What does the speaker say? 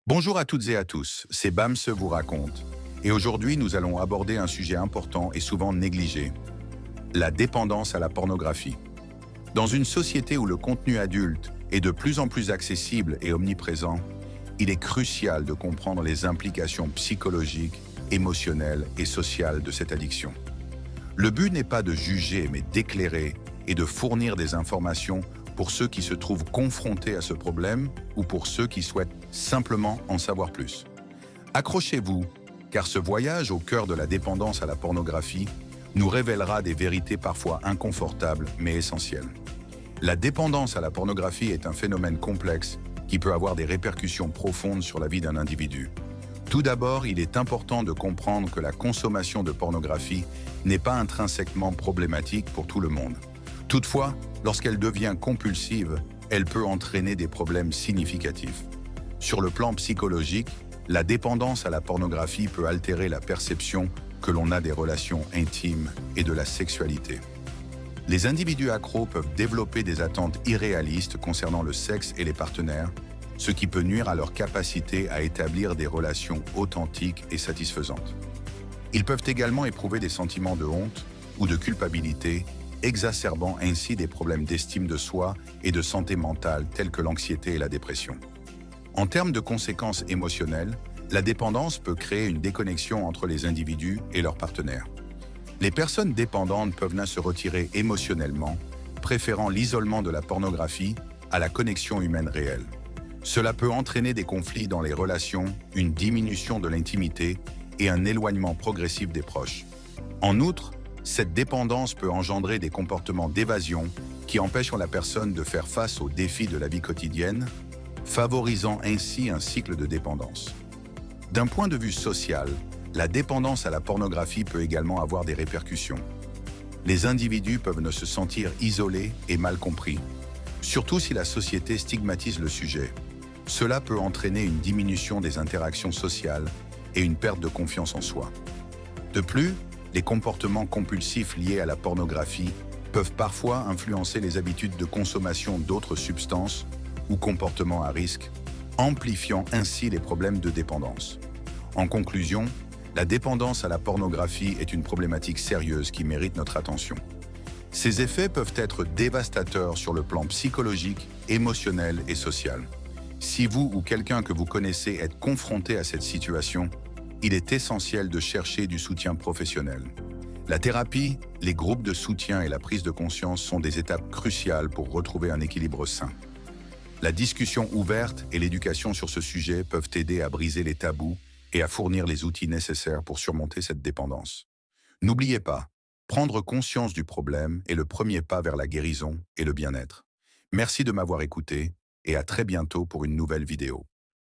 Bonjour à toutes et à tous, c'est Bams vous raconte. Et aujourd'hui, nous allons aborder un sujet important et souvent négligé, la dépendance à la pornographie. Dans une société où le contenu adulte est de plus en plus accessible et omniprésent, il est crucial de comprendre les implications psychologiques, émotionnelles et sociales de cette addiction. Le but n'est pas de juger, mais d'éclairer et de fournir des informations pour ceux qui se trouvent confrontés à ce problème ou pour ceux qui souhaitent simplement en savoir plus. Accrochez-vous, car ce voyage au cœur de la dépendance à la pornographie nous révélera des vérités parfois inconfortables mais essentielles. La dépendance à la pornographie est un phénomène complexe qui peut avoir des répercussions profondes sur la vie d'un individu. Tout d'abord, il est important de comprendre que la consommation de pornographie n'est pas intrinsèquement problématique pour tout le monde. Toutefois, lorsqu'elle devient compulsive, elle peut entraîner des problèmes significatifs. Sur le plan psychologique, la dépendance à la pornographie peut altérer la perception que l'on a des relations intimes et de la sexualité. Les individus accros peuvent développer des attentes irréalistes concernant le sexe et les partenaires, ce qui peut nuire à leur capacité à établir des relations authentiques et satisfaisantes. Ils peuvent également éprouver des sentiments de honte ou de culpabilité, exacerbant ainsi des problèmes d'estime de soi et de santé mentale tels que l'anxiété et la dépression. En termes de conséquences émotionnelles, la dépendance peut créer une déconnexion entre les individus et leurs partenaires. Les personnes dépendantes peuvent se retirer émotionnellement, préférant l'isolement de la pornographie à la connexion humaine réelle. Cela peut entraîner des conflits dans les relations, une diminution de l'intimité et un éloignement progressif des proches. En outre, cette dépendance peut engendrer des comportements d'évasion qui empêchent la personne de faire face aux défis de la vie quotidienne, favorisant ainsi un cycle de dépendance. D'un point de vue social, la dépendance à la pornographie peut également avoir des répercussions. Les individus peuvent se sentir isolés et mal compris, surtout si la société stigmatise le sujet. Cela peut entraîner une diminution des interactions sociales et une perte de confiance en soi. De plus, les comportements compulsifs liés à la pornographie peuvent parfois influencer les habitudes de consommation d'autres substances ou comportements à risque, amplifiant ainsi les problèmes de dépendance. En conclusion, la dépendance à la pornographie est une problématique sérieuse qui mérite notre attention. Ces effets peuvent être dévastateurs sur le plan psychologique, émotionnel et social. Si vous ou quelqu'un que vous connaissez êtes confronté à cette situation, il est essentiel de chercher du soutien professionnel. La thérapie, les groupes de soutien et la prise de conscience sont des étapes cruciales pour retrouver un équilibre sain. La discussion ouverte et l'éducation sur ce sujet peuvent aider à briser les tabous et à fournir les outils nécessaires pour surmonter cette dépendance. N'oubliez pas, prendre conscience du problème est le premier pas vers la guérison et le bien-être. Merci de m'avoir écouté et à très bientôt pour une nouvelle vidéo.